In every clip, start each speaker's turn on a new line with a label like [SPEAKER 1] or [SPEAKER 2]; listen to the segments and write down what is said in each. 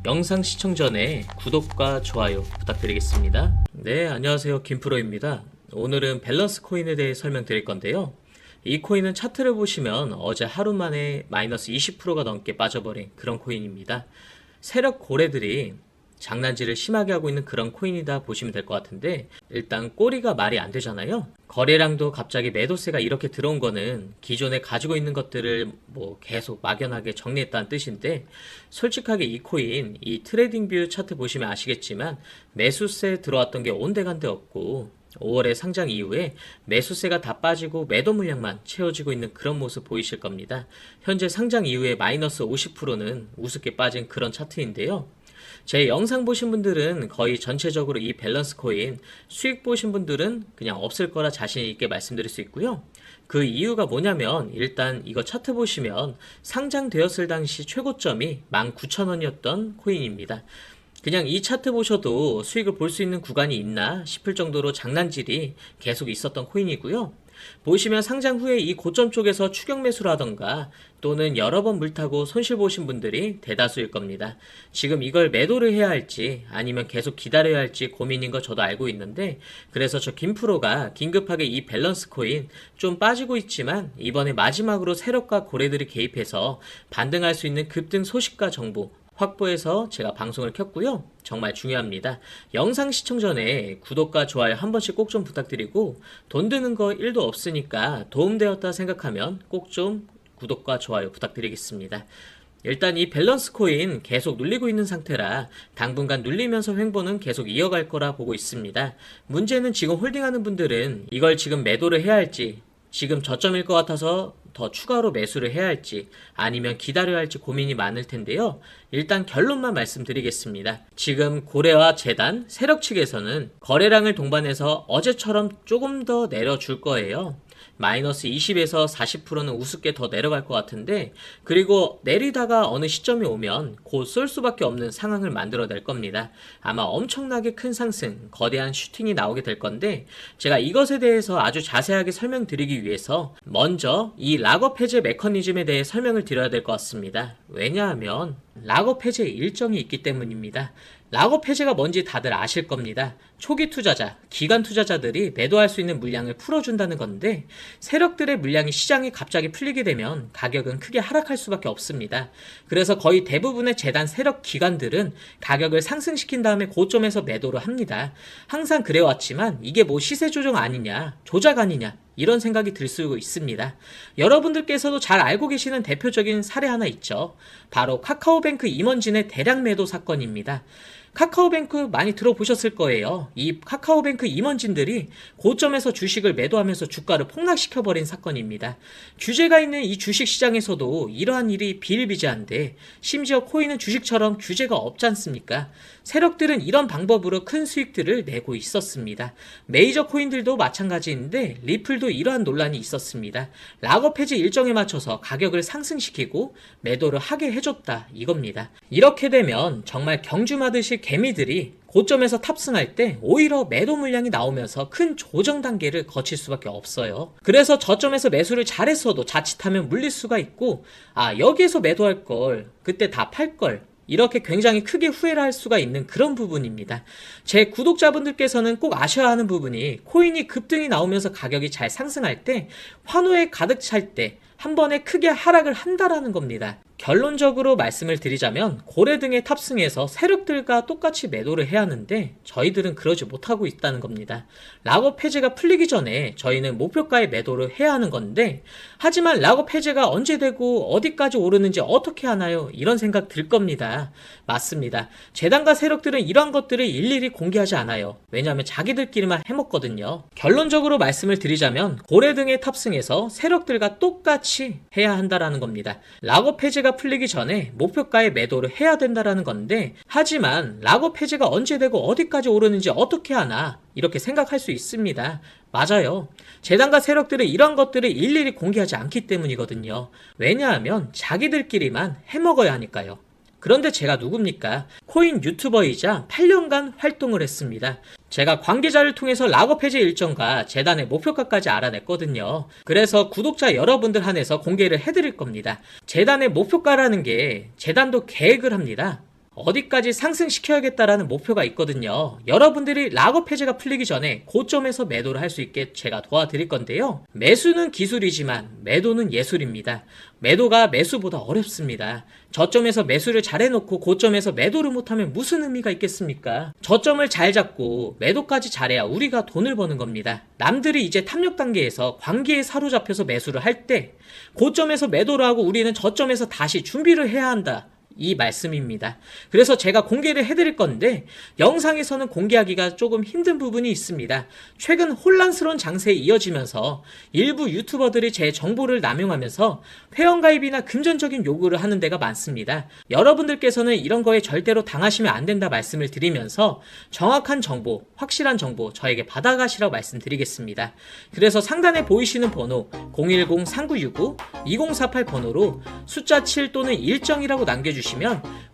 [SPEAKER 1] 영상 시청 전에 구독과 좋아요 부탁드리겠습니다. 네, 안녕하세요. 김프로입니다. 오늘은 밸런스 코인에 대해 설명드릴 건데요. 이 코인은 차트를 보시면 어제 하루 만에 마이너스 20%가 넘게 빠져버린 그런 코인입니다. 세력 고래들이 장난질을 심하게 하고 있는 그런 코인이다 보시면 될 것 같은데, 일단 꼬리가 말이 안 되잖아요. 거래량도 갑자기 매도세가 이렇게 들어온 거는 기존에 가지고 있는 것들을 계속 막연하게 정리했다는 뜻인데, 솔직하게 이 코인, 이 트레이딩뷰 차트 보시면 아시겠지만 매수세 들어왔던 게 온데간데 없고 5월에 상장 이후에 매수세가 다 빠지고 매도 물량만 채워지고 있는 그런 모습 보이실 겁니다. 현재 상장 이후에 마이너스 50%는 우습게 빠진 그런 차트인데요. 제 영상 보신 분들은 거의 전체적으로 이 밸런스 코인 수익 보신 분들은 그냥 없을 거라 자신 있게 말씀드릴 수 있고요. 그 이유가 뭐냐면, 일단 이거 차트 보시면 상장되었을 당시 최고점이 19,000원이었던 코인입니다. 그냥 이 차트 보셔도 수익을 볼 수 있는 구간이 있나 싶을 정도로 장난질이 계속 있었던 코인이고요. 보시면 상장 후에 이 고점 쪽에서 추격 매수를 하던가 또는 여러 번 물타고 손실 보신 분들이 대다수일 겁니다. 지금 이걸 매도를 해야 할지 아니면 계속 기다려야 할지 고민인 거 저도 알고 있는데, 그래서 저 김프로가 긴급하게 이 밸런스 코인 좀 빠지고 있지만 이번에 마지막으로 세력과 고래들이 개입해서 반등할 수 있는 급등 소식과 정보 확보해서 제가 방송을 켰고요. 정말 중요합니다. 영상 시청 전에 구독과 좋아요 한 번씩 꼭 좀 부탁드리고, 돈 드는 거 1도 없으니까 도움되었다 생각하면 꼭 좀 구독과 좋아요 부탁드리겠습니다. 일단 이 밸런스 코인 계속 눌리고 있는 상태라 당분간 눌리면서 횡보는 계속 이어갈 거라 보고 있습니다. 문제는 지금 홀딩하는 분들은 이걸 지금 매도를 해야 할지, 지금 저점일 것 같아서 더 추가로 매수를 해야 할지 아니면 기다려야 할지 고민이 많을 텐데요. 일단 결론만 말씀드리겠습니다. 지금 고래와 재단, 세력 측에서는 거래량을 동반해서 어제처럼 조금 더 내려줄 거예요. 마이너스 20에서 40%는 우습게 더 내려갈 것 같은데, 그리고 내리다가 어느 시점이 오면 곧 쏠 수밖에 없는 상황을 만들어낼 겁니다. 아마 엄청나게 큰 상승, 거대한 슈팅이 나오게 될 건데, 제가 이것에 대해서 아주 자세하게 설명드리기 위해서 먼저 이 락업 해제 메커니즘에 대해 설명을 드려야 될 것 같습니다. 왜냐하면 락업 해제 일정이 있기 때문입니다. 락업 해제가 뭔지 다들 아실 겁니다. 초기 투자자, 기관 투자자들이 매도할 수 있는 물량을 풀어준다는 건데, 세력들의 물량이 시장이 갑자기 풀리게 되면 가격은 크게 하락할 수밖에 없습니다. 그래서 거의 대부분의 재단 세력 기관들은 가격을 상승시킨 다음에 고점에서 매도를 합니다. 항상 그래왔지만 이게 시세 조정 아니냐, 조작 아니냐, 이런 생각이 들 수 있습니다. 여러분들께서도 잘 알고 계시는 대표적인 사례 하나 있죠. 바로 카카오뱅크 임원진의 대량 매도 사건입니다. 카카오뱅크 많이 들어보셨을 거예요. 이 카카오뱅크 임원진들이 고점에서 주식을 매도하면서 주가를 폭락시켜버린 사건입니다. 규제가 있는 이 주식시장에서도 이러한 일이 비일비재한데, 심지어 코인은 주식처럼 규제가 없지 않습니까? 세력들은 이런 방법으로 큰 수익들을 내고 있었습니다. 메이저 코인들도 마찬가지인데 리플도 이러한 논란이 있었습니다. 락업 해지 일정에 맞춰서 가격을 상승시키고 매도를 하게 해줬다, 이겁니다. 이렇게 되면 정말 경주마듯이 개미들이 고점에서 탑승할 때 오히려 매도 물량이 나오면서 큰 조정 단계를 거칠 수밖에 없어요. 그래서 저점에서 매수를 잘했어도 자칫하면 물릴 수가 있고, 여기에서 매도할 걸, 그때 다 팔 걸, 이렇게 굉장히 크게 후회를 할 수가 있는 그런 부분입니다. 제 구독자분들께서는 꼭 아셔야 하는 부분이, 코인이 급등이 나오면서 가격이 잘 상승할 때, 환호에 가득 찰 때 한 번에 크게 하락을 한다라는 겁니다. 결론적으로 말씀을 드리자면 고래 등에 탑승해서 세력들과 똑같이 매도를 해야 하는데 저희들은 그러지 못하고 있다는 겁니다. 락업 해제가 풀리기 전에 저희는 목표가에 매도를 해야 하는 건데, 하지만 락업 해제가 언제 되고 어디까지 오르는지 어떻게 하나요? 이런 생각 들 겁니다. 맞습니다. 재단과 세력들은 이러한 것들을 일일이 공개하지 않아요. 왜냐하면 자기들끼리만 해먹거든요. 결론적으로 말씀을 드리자면 고래 등에 탑승해서 세력들과 똑같이 해야 한다라는 겁니다. 락업 해제가 풀리기 전에 목표가에 매도를 해야 된다라는 건데, 하지만 락업 해제가 언제 되고 어디까지 오르는지 어떻게 하나, 이렇게 생각할 수 있습니다. 맞아요. 재단과 세력들은 이런 것들을 일일이 공개하지 않기 때문이거든요. 왜냐하면 자기들끼리만 해먹어야 하니까요. 그런데 제가 누굽니까? 코인 유튜버이자 8년간 활동을 했습니다. 제가 관계자를 통해서 락업 해제 일정과 재단의 목표가까지 알아냈거든요. 그래서 구독자 여러분들 한해서 공개를 해드릴 겁니다. 재단의 목표가라는 게 재단도 계획을 합니다. 어디까지 상승시켜야겠다라는 목표가 있거든요. 여러분들이 락업 해제가 풀리기 전에 고점에서 매도를 할 수 있게 제가 도와드릴 건데요. 매수는 기술이지만 매도는 예술입니다. 매도가 매수보다 어렵습니다. 저점에서 매수를 잘 해놓고 고점에서 매도를 못하면 무슨 의미가 있겠습니까? 저점을 잘 잡고 매도까지 잘해야 우리가 돈을 버는 겁니다. 남들이 이제 탐욕 단계에서 관계에 사로잡혀서 매수를 할 때 고점에서 매도를 하고 우리는 저점에서 다시 준비를 해야 한다. 이 말씀입니다. 그래서 제가 공개를 해드릴 건데 영상에서는 공개하기가 조금 힘든 부분이 있습니다. 최근 혼란스러운 장세에 이어지면서 일부 유튜버들이 제 정보를 남용하면서 회원가입이나 금전적인 요구를 하는 데가 많습니다. 여러분들께서는 이런 거에 절대로 당하시면 안 된다 말씀을 드리면서 정확한 정보, 확실한 정보 저에게 받아가시라고 말씀드리겠습니다. 그래서 상단에 보이시는 번호 010-3965-2048 번호로 숫자 7 또는 일정이라고 남겨주시면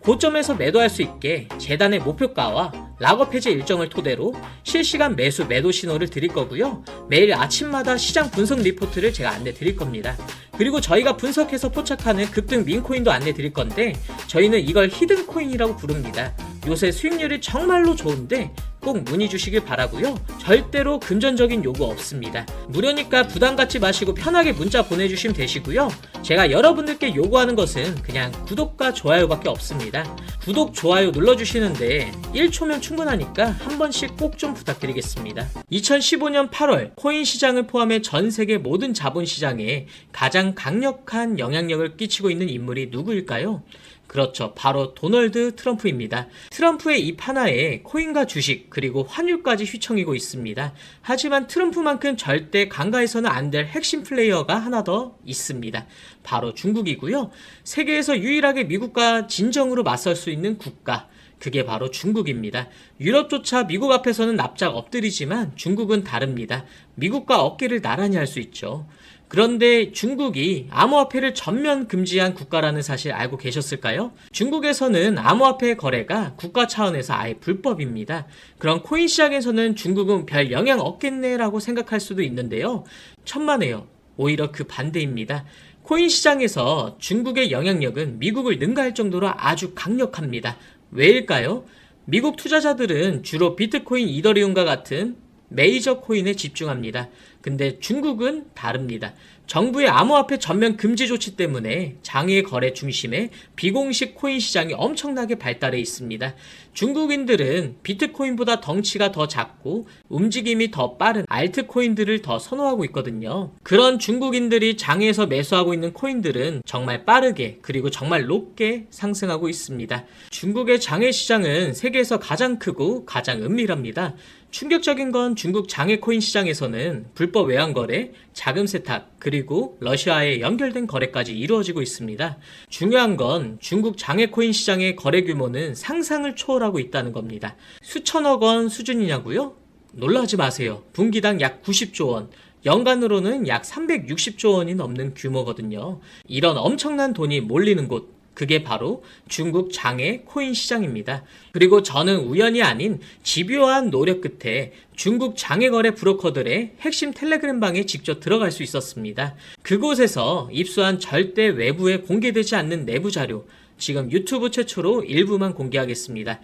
[SPEAKER 1] 고점에서 매도할 수 있게 재단의 목표가와 락업 해제 일정을 토대로 실시간 매수 매도 신호를 드릴 거고요. 매일 아침마다 시장 분석 리포트를 제가 안내 드릴 겁니다. 그리고 저희가 분석해서 포착하는 급등 민코인도 안내 드릴 건데 저희는 이걸 히든 코인이라고 부릅니다. 요새 수익률이 정말로 좋은데 꼭 문의 주시길 바라고요. 절대로 금전적인 요구 없습니다. 무료니까 부담 갖지 마시고 편하게 문자 보내주시면 되시고요. 제가 여러분들께 요구하는 것은 그냥 구독과 좋아요밖에 없습니다. 구독, 좋아요 눌러주시는데 1초면 충분하니까 한 번씩 꼭 좀 부탁드리겠습니다. 2015년 8월 코인 시장을 포함해 전 세계 모든 자본시장에 가장 강력한 영향력을 끼치고 있는 인물이 누구일까요? 그렇죠. 바로 도널드 트럼프입니다. 트럼프의 입 하나에 코인과 주식 그리고 환율까지 휘청이고 있습니다. 하지만 트럼프만큼 절대 간과해서는 안 될 핵심 플레이어가 하나 더 있습니다. 바로 중국이고요. 세계에서 유일하게 미국과 진정으로 맞설 수 있는 국가. 그게 바로 중국입니다. 유럽조차 미국 앞에서는 납작 엎드리지만 중국은 다릅니다. 미국과 어깨를 나란히 할 수 있죠. 그런데 중국이 암호화폐를 전면 금지한 국가라는 사실 알고 계셨을까요? 중국에서는 암호화폐 거래가 국가 차원에서 아예 불법입니다. 그런 코인 시장에서는 중국은 별 영향 없겠네라고 생각할 수도 있는데요. 천만에요. 오히려 그 반대입니다. 코인 시장에서 중국의 영향력은 미국을 능가할 정도로 아주 강력합니다. 왜일까요? 미국 투자자들은 주로 비트코인, 이더리움과 같은 메이저 코인에 집중합니다. 근데 중국은 다릅니다. 정부의 암호화폐 전면 금지 조치 때문에 장외 거래 중심의 비공식 코인 시장이 엄청나게 발달해 있습니다. 중국인들은 비트코인보다 덩치가 더 작고 움직임이 더 빠른 알트코인들을 더 선호하고 있거든요. 그런 중국인들이 장외에서 매수하고 있는 코인들은 정말 빠르게 그리고 정말 높게 상승하고 있습니다. 중국의 장외 시장은 세계에서 가장 크고 가장 은밀합니다. 충격적인 건 중국 장외 코인 시장에서는 불법 외환 거래, 자금 세탁, 그리고 러시아에 연결된 거래까지 이루어지고 있습니다. 중요한 건 중국 장외 코인 시장의 거래 규모는 상상을 초월하고 있다는 겁니다. 수천억 원 수준이냐고요? 놀라지 마세요. 분기당 약 90조 원. 연간으로는 약 360조 원이 넘는 규모거든요. 이런 엄청난 돈이 몰리는 곳, 그게 바로 중국 장외 코인 시장입니다. 그리고 저는 우연이 아닌 집요한 노력 끝에 중국 장외 거래 브로커들의 핵심 텔레그램 방에 직접 들어갈 수 있었습니다. 그곳에서 입수한 절대 외부에 공개되지 않는 내부 자료, 지금 유튜브 최초로 일부만 공개하겠습니다.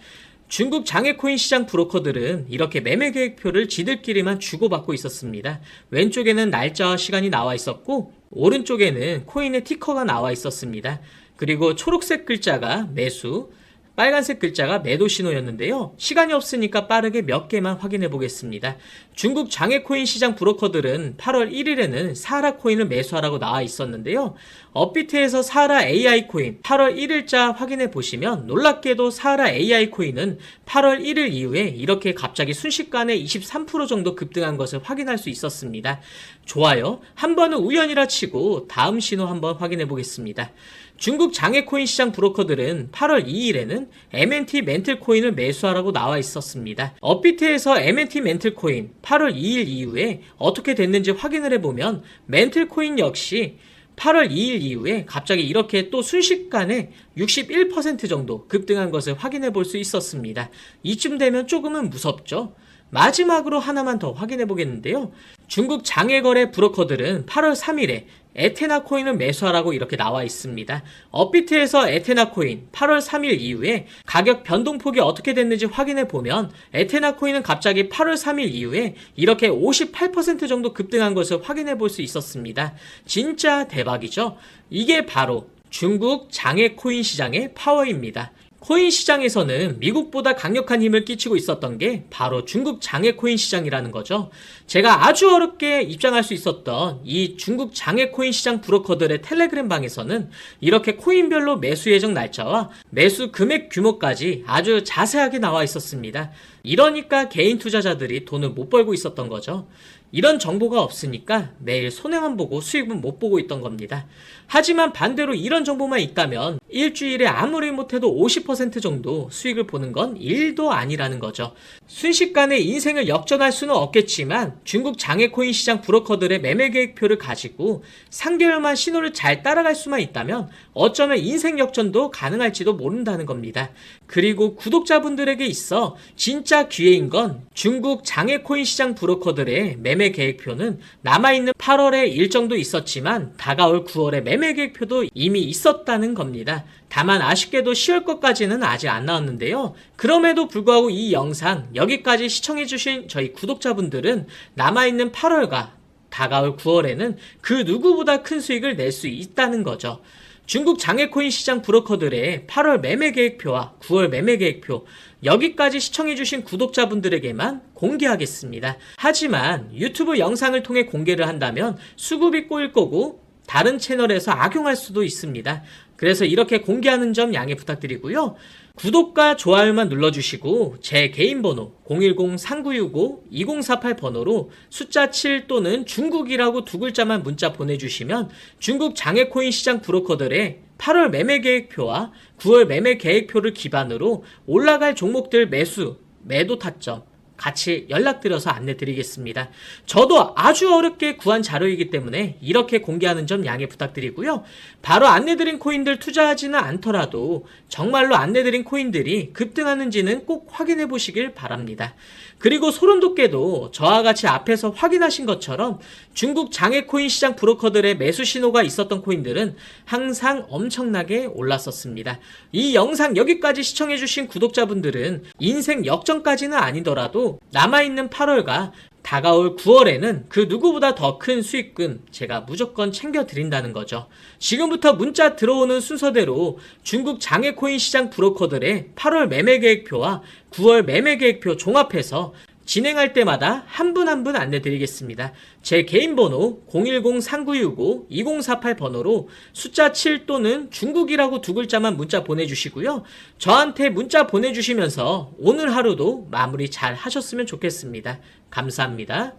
[SPEAKER 1] 중국 장외 코인 시장 브로커들은 이렇게 매매 계획표를 지들끼리만 주고받고 있었습니다. 왼쪽에는 날짜와 시간이 나와 있었고 오른쪽에는 코인의 티커가 나와 있었습니다. 그리고 초록색 글자가 매수, 빨간색 글자가 매도 신호였는데요. 시간이 없으니까 빠르게 몇 개만 확인해 보겠습니다. 중국 장외 코인 시장 브로커들은 8월 1일에는 사하라 코인을 매수하라고 나와 있었는데요. 업비트에서 사하라 AI 코인 8월 1일자 확인해 보시면 놀랍게도 사하라 AI 코인은 8월 1일 이후에 이렇게 갑자기 순식간에 23% 정도 급등한 것을 확인할 수 있었습니다. 좋아요. 한 번은 우연이라 치고 다음 신호 한번 확인해 보겠습니다. 중국 장외 코인 시장 브로커들은 8월 2일에는 MNT 멘틀 코인을 매수하라고 나와 있었습니다. 업비트에서 MNT 멘틀 코인 8월 2일 이후에 어떻게 됐는지 확인을 해보면 멘틀 코인 역시 8월 2일 이후에 갑자기 이렇게 또 순식간에 61% 정도 급등한 것을 확인해 볼 수 있었습니다. 이쯤 되면 조금은 무섭죠? 마지막으로 하나만 더 확인해 보겠는데요. 중국 장외거래 브로커들은 8월 3일에 에테나 코인을 매수하라고 이렇게 나와 있습니다. 업비트에서 에테나 코인 8월 3일 이후에 가격 변동폭이 어떻게 됐는지 확인해 보면 에테나 코인은 갑자기 8월 3일 이후에 이렇게 58% 정도 급등한 것을 확인해 볼 수 있었습니다. 진짜 대박이죠? 이게 바로 중국 장외 코인 시장의 파워입니다. 코인 시장에서는 미국보다 강력한 힘을 끼치고 있었던 게 바로 중국 장외 코인 시장이라는 거죠. 제가 아주 어렵게 입장할 수 있었던 이 중국 장외 코인 시장 브로커들의 텔레그램 방에서는 이렇게 코인별로 매수 예정 날짜와 매수 금액 규모까지 아주 자세하게 나와 있었습니다. 이러니까 개인 투자자들이 돈을 못 벌고 있었던 거죠. 이런 정보가 없으니까 매일 손해만 보고 수익은 못 보고 있던 겁니다. 하지만 반대로 이런 정보만 있다면 일주일에 아무리 못해도 50% 정도 수익을 보는 건 일도 아니라는 거죠. 순식간에 인생을 역전할 수는 없겠지만 중국 장외코인 시장 브로커들의 매매 계획표를 가지고 3개월만 신호를 잘 따라갈 수만 있다면 어쩌면 인생 역전도 가능할지도 모른다는 겁니다. 그리고 구독자분들에게 있어 진짜 기회인 건 중국 장외코인 시장 브로커들의 매매 계획표는 남아있는 8월에 일정도 있었지만 다가올 9월에 매매 계획표도 이미 있었다는 겁니다. 다만 아쉽게도 10월 것까지는 아직 안 나왔는데요. 그럼에도 불구하고 이 영상 여기까지 시청해주신 저희 구독자분들은 남아있는 8월과 다가올 9월에는 그 누구보다 큰 수익을 낼 수 있다는 거죠. 중국 장외코인 시장 브로커들의 8월 매매 계획표와 9월 매매 계획표 여기까지 시청해주신 구독자분들에게만 공개하겠습니다. 하지만 유튜브 영상을 통해 공개를 한다면 수급이 꼬일 거고 다른 채널에서 악용할 수도 있습니다. 그래서 이렇게 공개하는 점 양해 부탁드리고요. 구독과 좋아요만 눌러주시고 제 개인 번호 010-3965-2048 번호로 숫자 7 또는 중국이라고 두 글자만 문자 보내주시면 중국 장외코인 시장 브로커들의 8월 매매 계획표와 9월 매매 계획표를 기반으로 올라갈 종목들 매수, 매도 타점 같이 연락드려서 안내드리겠습니다. 저도 아주 어렵게 구한 자료이기 때문에 이렇게 공개하는 점 양해 부탁드리고요. 바로 안내드린 코인들 투자하지는 않더라도 정말로 안내드린 코인들이 급등하는지는 꼭 확인해 보시길 바랍니다. 그리고 소름돋게도 저와 같이 앞에서 확인하신 것처럼 중국 장외코인 시장 브로커들의 매수 신호가 있었던 코인들은 항상 엄청나게 올랐었습니다. 이 영상 여기까지 시청해주신 구독자분들은 인생 역전까지는 아니더라도 남아있는 8월과 다가올 9월에는 그 누구보다 더 큰 수익금 제가 무조건 챙겨드린다는 거죠. 지금부터 문자 들어오는 순서대로 중국 장외코인 시장 브로커들의 8월 매매 계획표와 9월 매매 계획표 종합해서 진행할 때마다 한 분 한 분 안내드리겠습니다. 제 개인 번호 010-3965-2048 번호로 숫자 7 또는 중국이라고 두 글자만 문자 보내주시고요. 저한테 문자 보내주시면서 오늘 하루도 마무리 잘 하셨으면 좋겠습니다. 감사합니다.